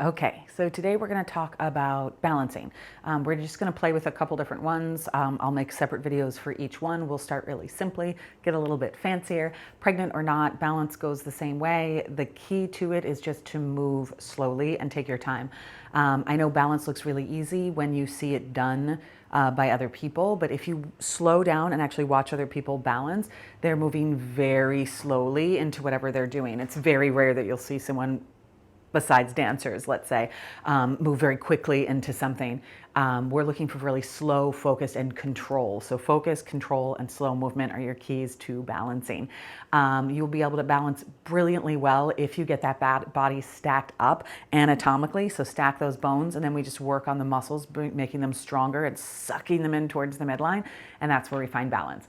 Okay, so today we're going to talk about balancing. We're just going to play with a couple different ones. I'll make separate videos for each one. We'll start really simply, get a little bit fancier. Pregnant or not, balance goes the same way. The key to it is just to move slowly and take your time. I know balance looks really easy when you see it done by other people, but if you slow down and actually watch other people balance, they're moving very slowly into whatever they're doing. It's very rare that you'll see someone besides dancers, let's say, move very quickly into something. We're looking for really slow, focused, and control. So focus, control, and slow movement are your keys to balancing. You'll be able to balance brilliantly well if you get that body stacked up anatomically. So stack those bones, and then we just work on the muscles, making them stronger and sucking them in towards the midline. And that's where we find balance.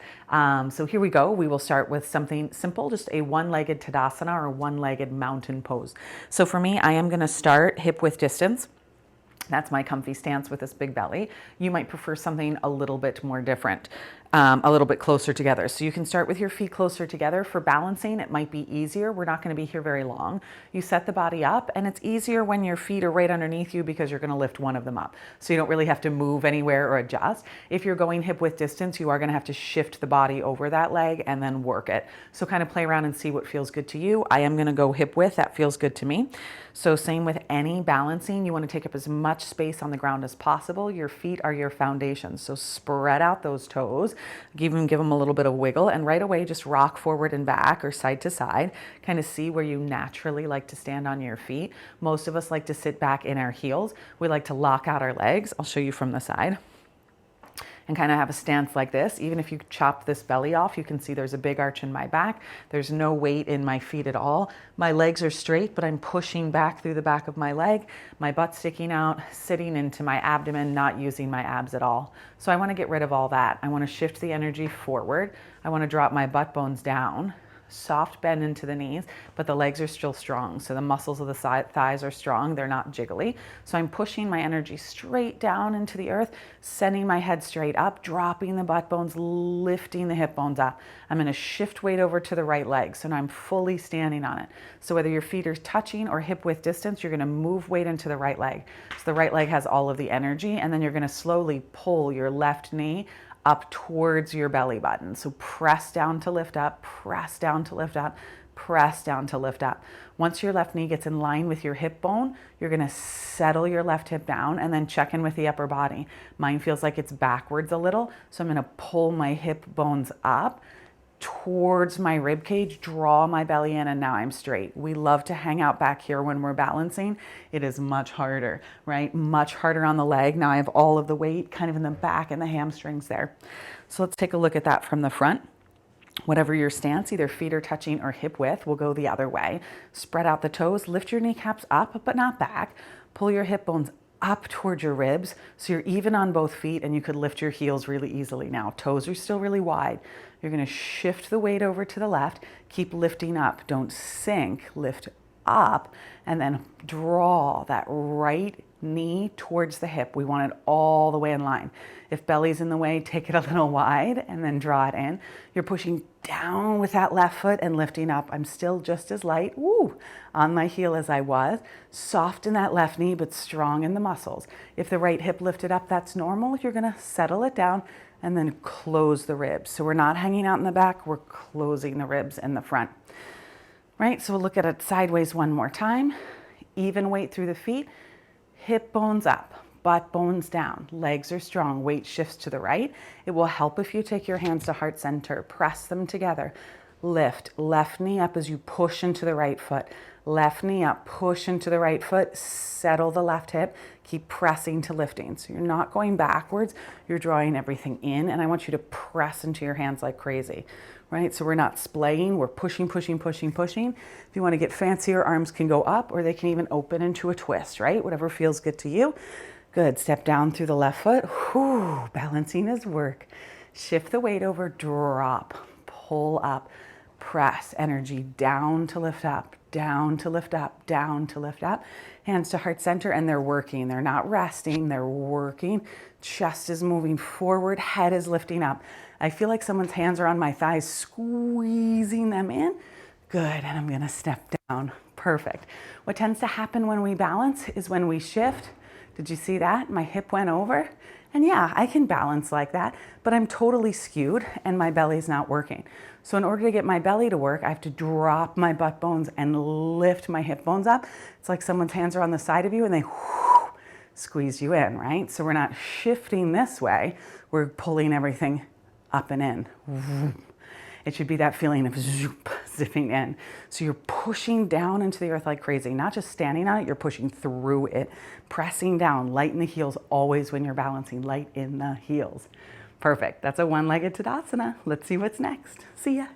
So here we go. We will start with something simple, just a one-legged Tadasana or one-legged mountain pose. So for me, I am going to start hip width distance. That's my comfy stance with this big belly. You might prefer something a little bit more different, a little bit closer together. So you can start with your feet closer together. For balancing, it might be easier. We're not going to be here very long. You set the body up, and it's easier when your feet are right underneath you because you're going to lift one of them up. So you don't really have to move anywhere or adjust. If you're going hip width distance, you are going to have to shift the body over that leg and then work it. So kind of play around and see what feels good to you. I am going to go hip width. That feels good to me. So same with any balancing, you want to take up as much space on the ground as possible. Your feet are your foundation. So spread out those toes, give them a little bit of wiggle, and right away just rock forward and back or side to side. Kind of see where you naturally like to stand on your feet. Most of us like to sit back in our heels. We like to lock out our legs. I'll show you from the side. And kind of have a stance like this. Even if you chop this belly off, you can see there's a big arch in my back. There's no weight in my feet at all. My legs are straight, but I'm pushing back through the back of my leg. My butt sticking out, sitting into my abdomen, not using my abs at all. So I want to get rid of all that. I want to shift the energy forward. I want to drop my butt bones down. Soft bend into the knees, but the legs are still strong. So the muscles of the thighs are strong. They're not jiggly. So I'm pushing my energy straight down into the earth, sending my head straight up, dropping the butt bones, lifting the hip bones up. I'm going to shift weight over to the right leg. So now I'm fully standing on it. So whether your feet are touching or hip width distance, you're going to move weight into the right leg. So the right leg has all of the energy, and then you're going to slowly pull your left knee up towards your belly button. So press down to lift up, press down to lift up, press down to lift up. Once your left knee gets in line with your hip bone, you're going to settle your left hip down and then check in with the upper body. Mine feels like it's backwards a little, so I'm going to pull my hip bones up towards my rib cage, draw my belly in, and now I'm straight. We love to hang out back here when we're balancing. It is much harder, right? Much harder on the leg. Now I have all of the weight kind of in the back and the hamstrings there. So let's take a look at that from the front. Whatever your stance, either feet are touching or hip width, we'll go the other way. Spread out the toes, lift your kneecaps up, but not back. Pull your hip bones up towards your ribs so you're even on both feet, and you could lift your heels really easily now. Toes are still really wide. You're going to shift the weight over to the left. Keep lifting up. Don't sink. Lift up and then draw that right knee towards the hip. We want it all the way in line. If belly's in the way, take it a little wide and then draw it in. You're pushing down with that left foot and lifting up. I'm still just as light, on my heel as I was. Soft in that left knee, but strong in the muscles. If the right hip lifted up, that's normal. You're going to settle it down and then close the ribs. So we're not hanging out in the back, we're closing the ribs in the front. Right, so we'll look at it sideways one more time. Even weight through the feet, hip bones up, butt bones down, legs are strong, weight shifts to the right. It will help if you take your hands to heart center, press them together. Lift, left knee up as you push into the right foot. Left knee up, push into the right foot, settle the left hip, keep pressing to lifting. So you're not going backwards, you're drawing everything in, and I want you to press into your hands like crazy, right? So we're not splaying, we're pushing, pushing, pushing, pushing. If you want to get fancier, arms can go up or they can even open into a twist, right? Whatever feels good to you. Good, step down through the left foot. Whew, balancing is work. Shift the weight over, drop, pull up, press, energy down to lift up, down to lift up, down to lift up. Hands to heart center, and they're working. They're not resting, they're working. Chest is moving forward, head is lifting up. I feel like someone's hands are on my thighs, squeezing them in. Good, and I'm gonna step down. Perfect. What tends to happen when we balance is when we shift. Did you see that? My hip went over. And yeah, I can balance like that, but I'm totally skewed and my belly's not working. So in order to get my belly to work, I have to drop my butt bones and lift my hip bones up. It's like someone's hands are on the side of you and they squeeze you in, right? So we're not shifting this way, we're pulling everything up and in. It should be that feeling of zoop, zipping in. So you're pushing down into the earth like crazy, not just standing on it, you're pushing through it, pressing down, light in the heels always when you're balancing, light in the heels. Perfect. That's a one-legged Tadasana. Let's see what's next. See ya.